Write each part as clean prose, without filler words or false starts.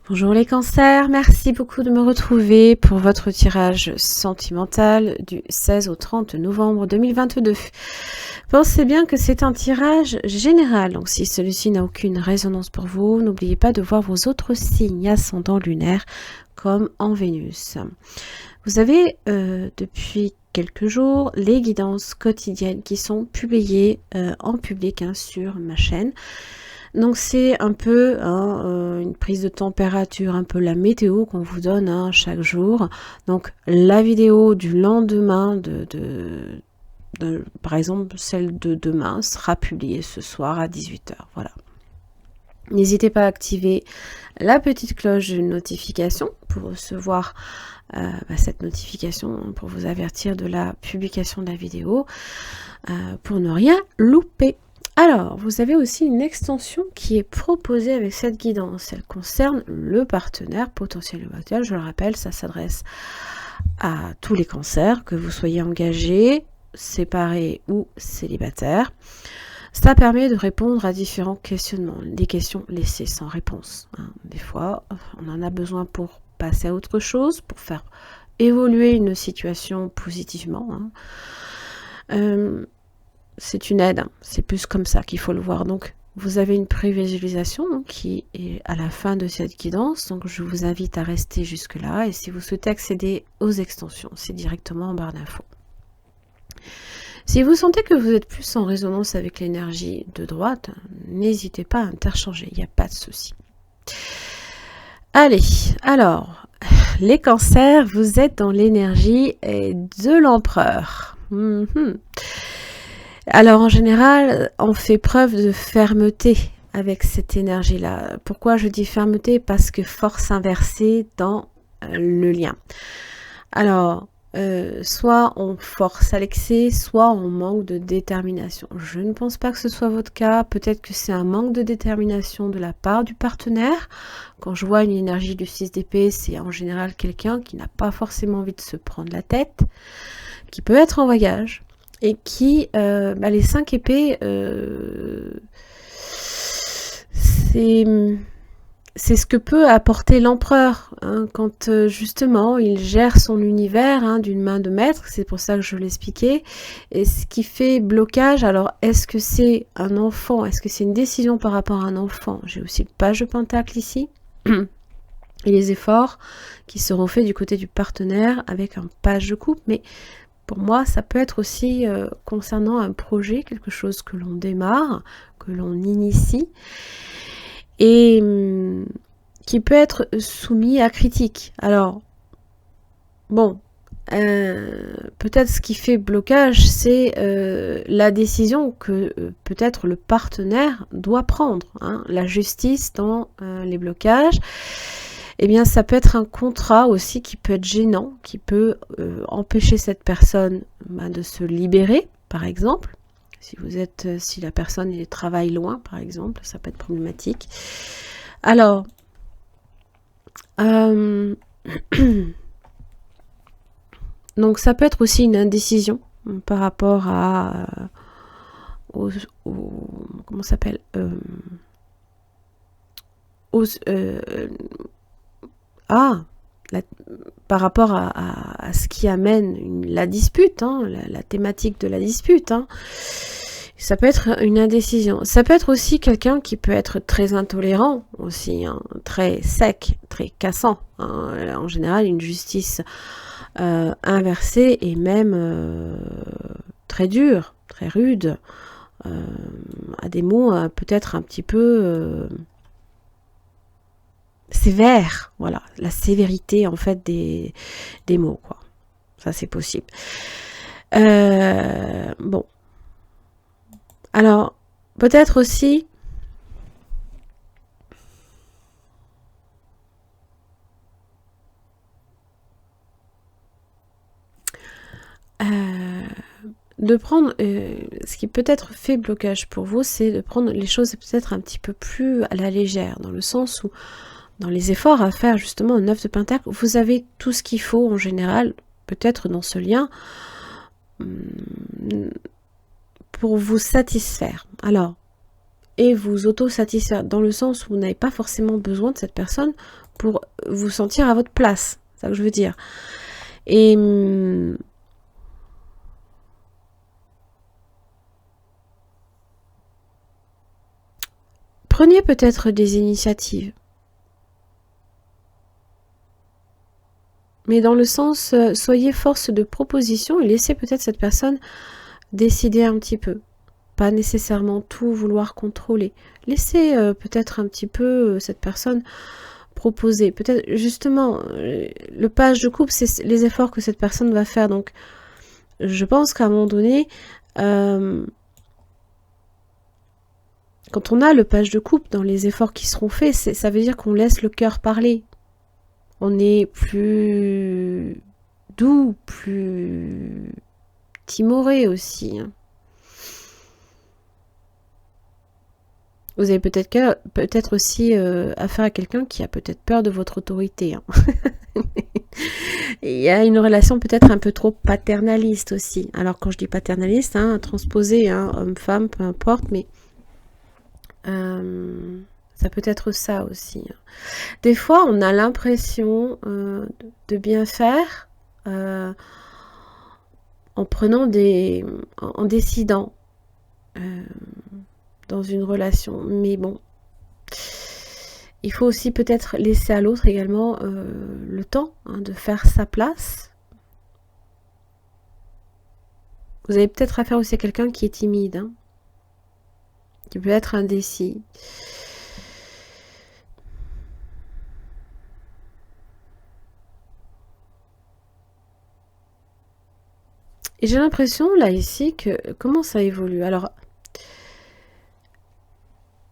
Bonjour les cancers, merci beaucoup de me retrouver pour votre tirage sentimental du 16 au 30 novembre 2022. Pensez bien que c'est un tirage général, donc si celui-ci n'a aucune résonance pour vous, n'oubliez pas de voir vos autres signes ascendants lunaires comme en Vénus. Vous avez depuis quelques jours les guidances quotidiennes qui sont publiées en public sur ma chaîne. Donc c'est un peu une prise de température, un peu la météo qu'on vous donne chaque jour. Donc la vidéo du lendemain par exemple celle de demain sera publiée ce soir à 18 h. Voilà. N'hésitez pas à activer la petite cloche de notification pour recevoir cette notification, pour vous avertir de la publication de la vidéo, pour ne rien louper. Alors, vous avez aussi une extension qui est proposée avec cette guidance. Elle concerne le partenaire potentiel ou actuel. Je le rappelle, ça s'adresse à tous les cancers, que vous soyez engagés, séparés ou célibataires. Ça permet de répondre à différents questionnements, des questions laissées sans réponse. Des fois, on en a besoin pour passer à autre chose, pour faire évoluer une situation positivement. C'est une aide, c'est plus comme ça qu'il faut le voir. Donc, vous avez une prévisualisation qui est à la fin de cette guidance. Donc, je vous invite à rester jusque-là. Et si vous souhaitez accéder aux extensions, c'est directement en barre d'infos. Si vous sentez que vous êtes plus en résonance avec l'énergie de droite, n'hésitez pas à interchanger, il n'y a pas de souci. Allez, alors, les cancers, vous êtes dans l'énergie de l'empereur. Alors en général, on fait preuve de fermeté avec cette énergie-là. Pourquoi je dis fermeté? Parce que force inversée dans le lien. Alors, soit on force à l'excès, soit on manque de détermination. Je ne pense pas que ce soit votre cas. Peut-être que c'est un manque de détermination de la part du partenaire. Quand je vois une énergie du 6 d'épée, c'est en général quelqu'un qui n'a pas forcément envie de se prendre la tête, qui peut être en voyage, et qui, les 5 épées, c'est ce que peut apporter l'empereur, quand justement il gère son univers d'une main de maître. C'est pour ça que je l'expliquais. Et ce qui fait blocage, alors est-ce que c'est un enfant? Est-ce que c'est une décision par rapport à un enfant? J'ai aussi le page de pentacle ici. Et les efforts qui seront faits du côté du partenaire avec un page de coupe. Mais pour moi, ça peut être aussi concernant un projet, quelque chose que l'on démarre, que l'on initie, et qui peut être soumis à critique. Alors, bon, peut-être ce qui fait blocage, c'est la décision que peut-être le partenaire doit prendre. La justice dans les blocages. Eh bien, ça peut être un contrat aussi qui peut être gênant, qui peut empêcher cette personne de se libérer, par exemple. Si la personne travaille loin, par exemple, ça peut être problématique. Alors, donc ça peut être aussi une indécision par rapport à comment ça s'appelle par rapport à ce qui amène la dispute, la thématique de la dispute. Ça peut être une indécision. Ça peut être aussi quelqu'un qui peut être très intolérant aussi, très sec, très cassant. En général, une justice inversée et même très dure, très rude, à des mots peut-être un petit peu sévère, voilà, la sévérité en fait des mots, quoi. Ça c'est possible. Bon. Alors, peut-être aussi de prendre, ce qui peut-être fait blocage pour vous, c'est de prendre les choses peut-être un petit peu plus à la légère, dans le sens où dans les efforts à faire justement au 9 de Pentacle, vous avez tout ce qu'il faut en général, peut-être dans ce lien, pour vous satisfaire. Alors, et vous auto-satisfaire, dans le sens où vous n'avez pas forcément besoin de cette personne pour vous sentir à votre place. C'est ça que je veux dire. Et prenez peut-être des initiatives. Mais dans le sens, soyez force de proposition et laissez peut-être cette personne décider un petit peu. Pas nécessairement tout vouloir contrôler. Laissez peut-être un petit peu cette personne proposer. Peut-être justement, le page de couple, c'est les efforts que cette personne va faire. Donc, je pense qu'à un moment donné, quand on a le page de couple dans les efforts qui seront faits, ça veut dire qu'on laisse le cœur parler. On est plus doux, plus timoré aussi. Vous avez peut-être aussi affaire à quelqu'un qui a peut-être peur de votre autorité. Il y a une relation peut-être un peu trop paternaliste aussi. Alors quand je dis paternaliste, transposé, homme-femme, peu importe, mais ça peut être ça aussi. Des fois, on a l'impression de bien faire en décidant dans une relation. Mais bon, il faut aussi peut-être laisser à l'autre également le temps de faire sa place. Vous avez peut-être affaire aussi à quelqu'un qui est timide, qui peut être indécis. Et j'ai l'impression, là, ici, que comment ça évolue. Alors,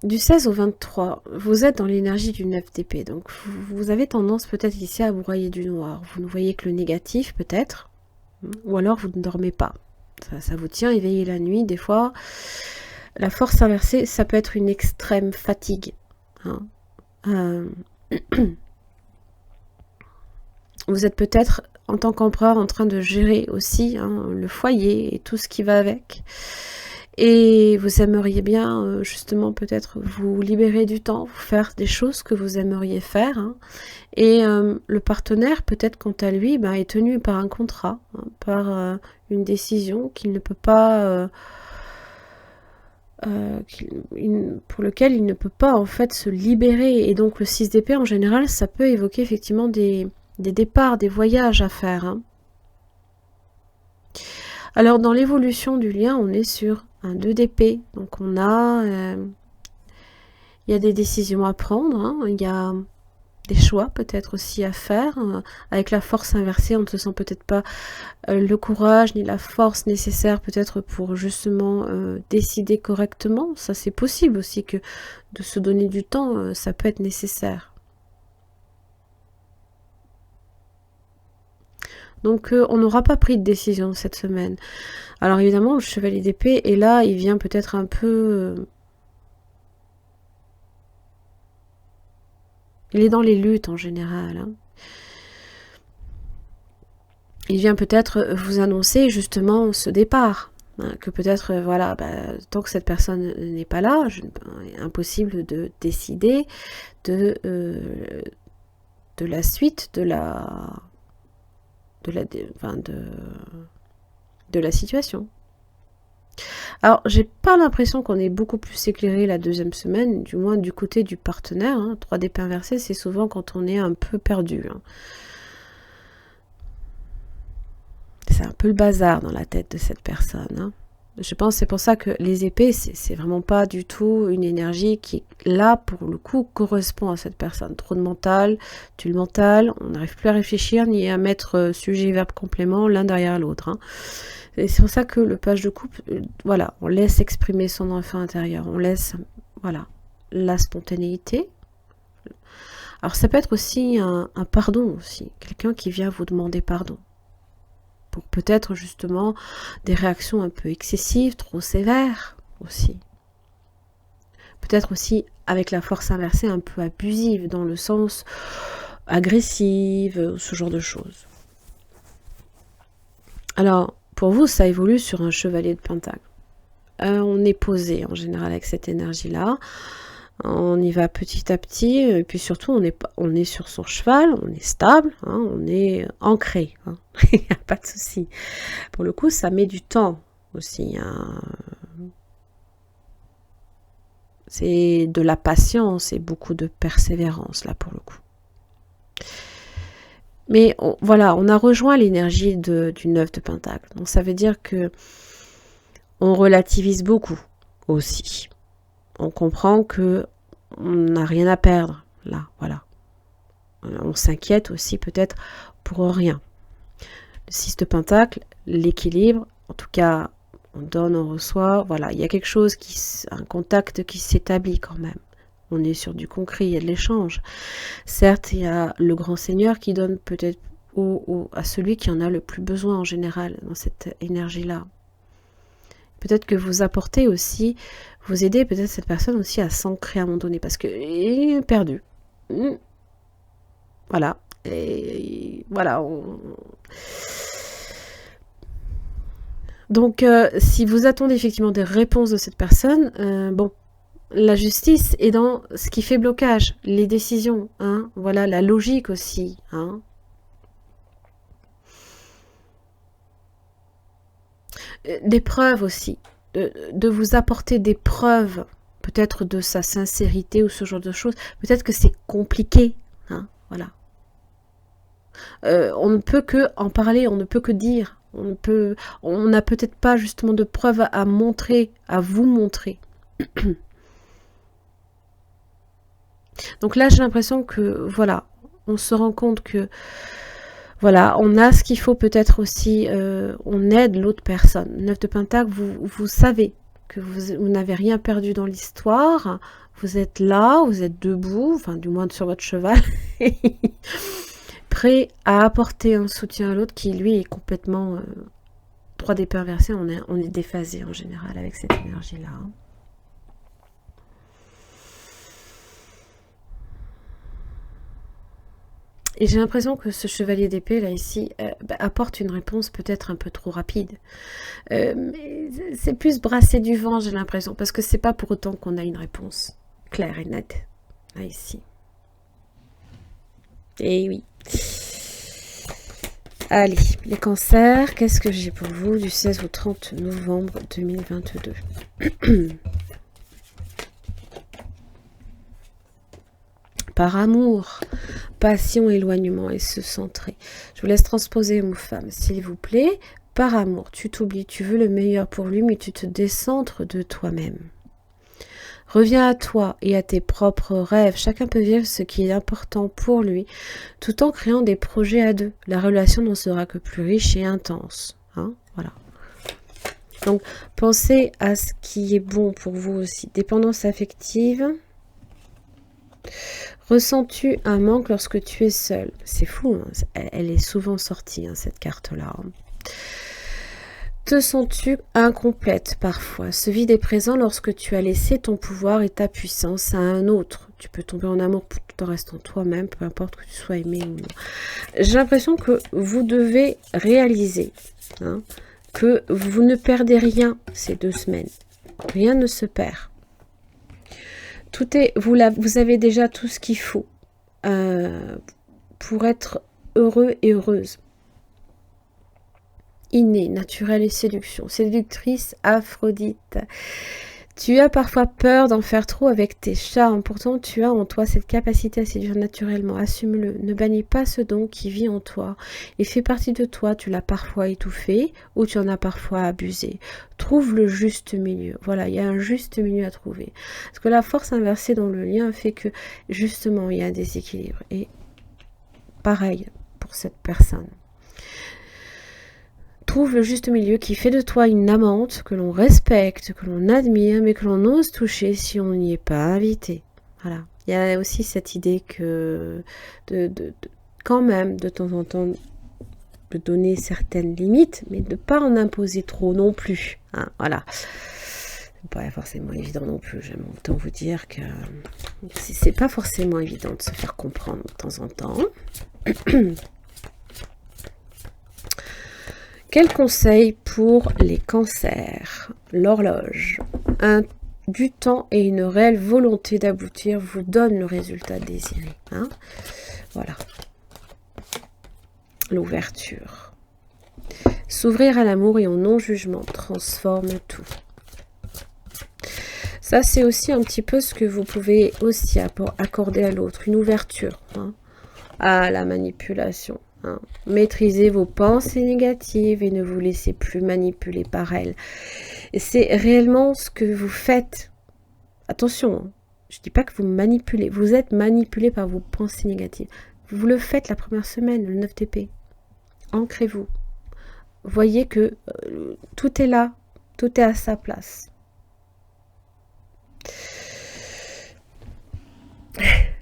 du 16 au 23, vous êtes dans l'énergie du 9 d'épée. Donc, vous avez tendance peut-être ici à broyer du noir. Vous ne voyez que le négatif, peut-être. Ou alors, vous ne dormez pas. Ça vous tient éveillé la nuit. Des fois, la force inversée, ça peut être une extrême fatigue. Vous êtes peut-être, en tant qu'empereur, en train de gérer aussi le foyer et tout ce qui va avec. Et vous aimeriez bien, justement, peut-être vous libérer du temps, vous faire des choses que vous aimeriez faire. Et le partenaire, peut-être, quant à lui, est tenu par un contrat, par une décision qu'il ne peut pas... pour lequel il ne peut pas, en fait, se libérer. Et donc, le 6 d'épée, en général, ça peut évoquer, effectivement, des départs, des voyages à faire. Alors, dans l'évolution du lien, on est sur un 2 d'épée. Donc, il y a des décisions à prendre. Il y a des choix peut-être aussi à faire. Avec la force inversée, on ne se sent peut-être pas le courage ni la force nécessaire peut-être pour justement décider correctement. Ça, c'est possible aussi que de se donner du temps, ça peut être nécessaire. Donc, on n'aura pas pris de décision cette semaine. Alors, évidemment, le chevalier d'épée est là, il vient peut-être un peu... il est dans les luttes en général. Il vient peut-être vous annoncer justement ce départ. Que peut-être, voilà, tant que cette personne n'est pas là, impossible de décider de la suite de la situation. Alors, j'ai pas l'impression qu'on est beaucoup plus éclairé la deuxième semaine, du moins du côté du partenaire. 3 d'épée inversée, c'est souvent quand on est un peu perdu. C'est un peu le bazar dans la tête de cette personne. Je pense que c'est pour ça que les épées, c'est vraiment pas du tout une énergie qui, là, pour le coup, correspond à cette personne. Trop de mental, tue le mental, on n'arrive plus à réfléchir ni à mettre sujet, verbe, complément l'un derrière l'autre. Et c'est pour ça que le page de coupe, voilà, on laisse exprimer son enfant intérieur, on laisse, voilà, la spontanéité. Alors ça peut être aussi un pardon aussi, quelqu'un qui vient vous demander pardon. Pour peut-être justement des réactions un peu excessives, trop sévères aussi. Peut-être aussi avec la force inversée un peu abusive, dans le sens agressive, ce genre de choses. Alors, pour vous, ça évolue sur un chevalier de pentacle. On est posé en général avec cette énergie-là. On y va petit à petit, et puis surtout, on est sur son cheval, on est stable, hein, on est ancré. Hein. Il n'y a pas de souci. Pour le coup, ça met du temps aussi. Hein. C'est de la patience et beaucoup de persévérance, là, pour le coup. Mais voilà, on a rejoint l'énergie du 9 de Pentacle. Donc ça veut dire que on relativise beaucoup aussi. On comprend que on n'a rien à perdre, là, voilà. On s'inquiète aussi peut-être pour rien. Le 6 de Pentacle, l'équilibre, en tout cas, on donne, on reçoit, voilà. Il y a quelque chose, un contact qui s'établit quand même. On est sur du concret, il y a de l'échange. Certes, il y a le grand seigneur qui donne peut-être à celui qui en a le plus besoin en général dans cette énergie-là. Peut-être que vous apportez aussi, vous aidez peut-être cette personne aussi à s'ancrer à un moment donné parce qu'il est perdu. Voilà. Et voilà. Donc, si vous attendez effectivement des réponses de cette personne, bon, la justice est dans ce qui fait blocage, les décisions, hein, voilà, la logique aussi, hein. Des preuves aussi, de vous apporter des preuves, peut-être de sa sincérité ou ce genre de choses. Peut-être que c'est compliqué, hein, voilà. On ne peut que en parler, on ne peut que dire. On n'a peut-être pas justement de preuves à montrer, à vous montrer. Donc là, j'ai l'impression que, voilà, on se rend compte que, voilà, on a ce qu'il faut peut-être aussi, on aide l'autre personne. 9 de Pentacle, vous savez que vous n'avez rien perdu dans l'histoire, vous êtes là, vous êtes debout, enfin du moins sur votre cheval, prêt à apporter un soutien à l'autre qui, lui, est complètement 3D perversé, on est déphasé en général avec cette énergie-là. Et j'ai l'impression que ce chevalier d'épée, là, ici, apporte une réponse peut-être un peu trop rapide. Mais c'est plus brasser du vent, j'ai l'impression, parce que c'est pas pour autant qu'on a une réponse claire et nette, là, ici. Et oui. Allez, les cancers, qu'est-ce que j'ai pour vous du 16 au 30 novembre 2022 ? Par amour, passion, éloignement et se centrer. Je vous laisse transposer, mon femme, s'il vous plaît. Par amour, tu t'oublies, tu veux le meilleur pour lui, mais tu te décentres de toi-même. Reviens à toi et à tes propres rêves. Chacun peut vivre ce qui est important pour lui, tout en créant des projets à deux. La relation n'en sera que plus riche et intense. Hein, voilà. Donc, pensez à ce qui est bon pour vous aussi. Dépendance affective. Ressens-tu un manque lorsque tu es seul? C'est fou, hein, elle est souvent sortie, hein, cette carte-là. Te sens-tu incomplète parfois? Ce vide est présent lorsque tu as laissé ton pouvoir et ta puissance à un autre. Tu peux tomber en amour tout en restant toi-même, peu importe que tu sois aimé ou non. J'ai l'impression que vous devez réaliser, hein, que vous ne perdez rien ces 2 semaines. Rien ne se perd. Tout est, vous avez déjà tout ce qu'il faut pour être heureux et heureuse. Inné, naturel et séduction. Séductrice, Aphrodite. Tu as parfois peur d'en faire trop avec tes charmes. Pourtant, tu as en toi cette capacité à séduire naturellement. Assume-le. Ne bannis pas ce don qui vit en toi. Il fait partie de toi. Tu l'as parfois étouffé ou tu en as parfois abusé. Trouve le juste milieu. Voilà, il y a un juste milieu à trouver. Parce que la force inversée dans le lien fait que, justement, il y a un déséquilibre. Et pareil pour cette personne. Trouve le juste milieu qui fait de toi une amante que l'on respecte, que l'on admire, mais que l'on ose toucher si on n'y est pas invité. Voilà. Il y a aussi cette idée que quand même, de temps en temps, de donner certaines limites, mais de ne pas en imposer trop non plus. Hein, voilà. C'est pas forcément évident non plus. J'aime autant vous dire que c'est pas forcément évident de se faire comprendre de temps en temps. Quel conseil pour les cancers? L'horloge. du temps et une réelle volonté d'aboutir vous donne le résultat désiré. Hein. Voilà. L'ouverture. S'ouvrir à l'amour et au non-jugement transforme tout. Ça, c'est aussi un petit peu ce que vous pouvez aussi accorder à l'autre. Une ouverture à la manipulation. Maîtrisez vos pensées négatives et ne vous laissez plus manipuler par elles. Et c'est réellement ce que vous faites. Attention, je ne dis pas que vous manipulez. Vous êtes manipulé par vos pensées négatives. Vous le faites la première semaine, le 9 d'épée. Ancrez-vous. Voyez que tout est là. Tout est à sa place.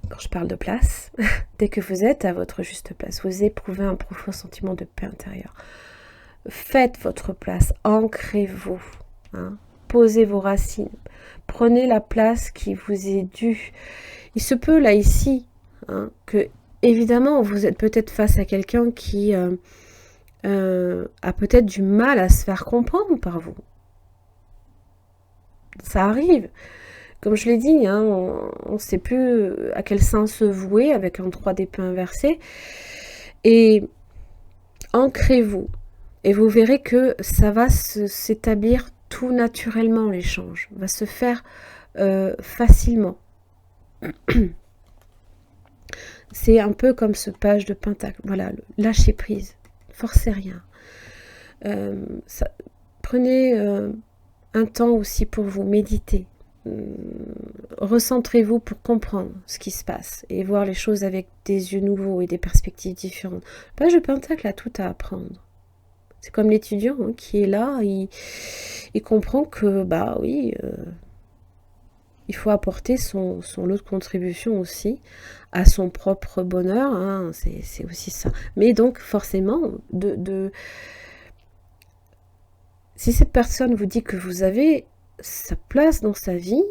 Quand je parle de place, dès que vous êtes à votre juste place, vous éprouvez un profond sentiment de paix intérieure. Faites votre place, ancrez-vous, posez vos racines, prenez la place qui vous est due. Il se peut là ici que évidemment vous êtes peut-être face à quelqu'un qui a peut-être du mal à se faire comprendre par vous. Ça arrive. Comme je l'ai dit, on ne sait plus à quel sens se vouer avec un 3 d'épée inversé. Et ancrez-vous. Et vous verrez que ça va s'établir tout naturellement, l'échange. Va se faire facilement. C'est un peu comme ce page de pentacle. Voilà, lâchez prise. Forcez rien. Prenez un temps aussi pour vous méditer. Recentrez-vous pour comprendre ce qui se passe et voir les choses avec des yeux nouveaux et des perspectives différentes. Le page de pentacle a tout à apprendre. C'est comme l'étudiant qui est là, il comprend que oui, il faut apporter son lot de contribution aussi à son propre bonheur. C'est aussi ça. Mais donc forcément, si cette personne vous dit que vous avez sa place dans sa vie,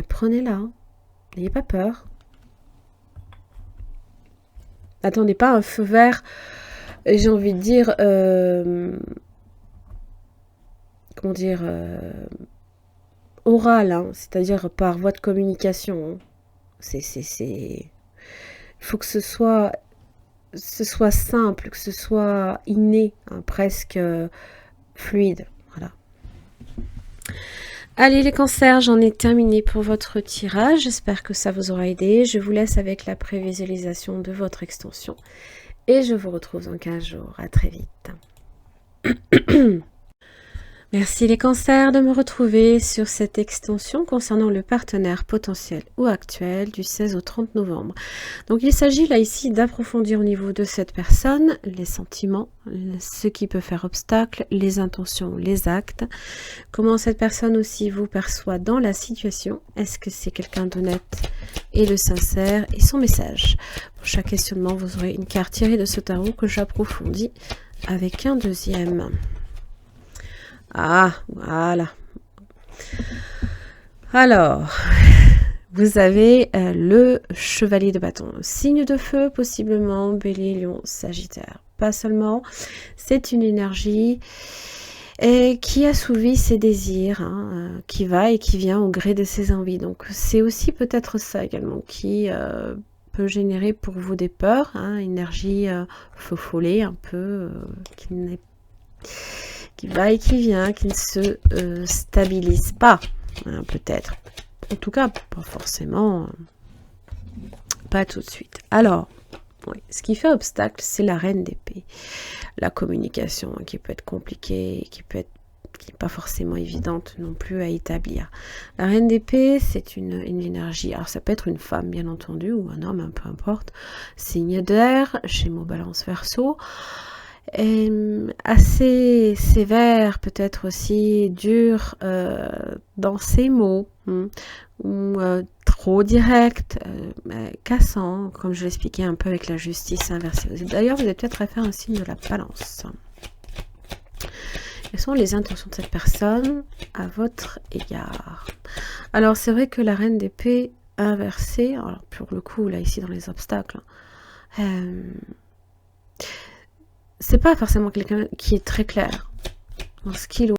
prenez-la. N'ayez pas peur. Attendez pas un feu vert, j'ai envie de dire, comment dire, oral, c'est-à-dire par voie de communication. Il faut que ce soit simple, que ce soit inné, presque fluide. Voilà. Allez les cancers, j'en ai terminé pour votre tirage. J'espère que ça vous aura aidé. Je vous laisse avec la prévisualisation de votre extension. Et je vous retrouve dans 15 jours. À très vite. Merci les cancers de me retrouver sur cette extension concernant le partenaire potentiel ou actuel du 16 au 30 novembre. Donc il s'agit là ici d'approfondir au niveau de cette personne les sentiments, ce qui peut faire obstacle, les intentions, les actes, comment cette personne aussi vous perçoit dans la situation, est-ce que c'est quelqu'un d'honnête et de sincère, et son message. Pour chaque questionnement, vous aurez une carte tirée de ce tarot que j'approfondis avec un deuxième. Ah, voilà. Alors, vous avez le chevalier de bâton. Signe de feu, possiblement, Bélier, Lion, Sagittaire. Pas seulement, c'est une énergie qui assouvit ses désirs, qui va et qui vient au gré de ses envies. Donc, c'est aussi peut-être ça également qui peut générer pour vous des peurs, énergie feu follet, un peu, qui va et qui vient, qui ne se stabilise pas, peut-être. En tout cas, pas forcément, pas tout de suite. Alors, oui, ce qui fait obstacle, c'est la reine d'épée. La communication, qui peut être compliquée, qui n'est pas forcément évidente non plus à établir. La reine d'épée, c'est une énergie, alors ça peut être une femme, bien entendu, ou un homme, peu importe. Signe d'air, Gémeaux, Balance, Verseau. Assez sévère, peut-être aussi dur dans ses mots, ou trop direct, cassant, comme je l'expliquais un peu avec la justice inversée. D'ailleurs, vous avez peut-être à faire un signe de la balance. Quelles sont les intentions de cette personne à votre égard? Alors, c'est vrai que la reine d'épée inversée, alors pour le coup, là, ici, dans les obstacles, c'est pas forcément quelqu'un qui est très clair dans ce qu'il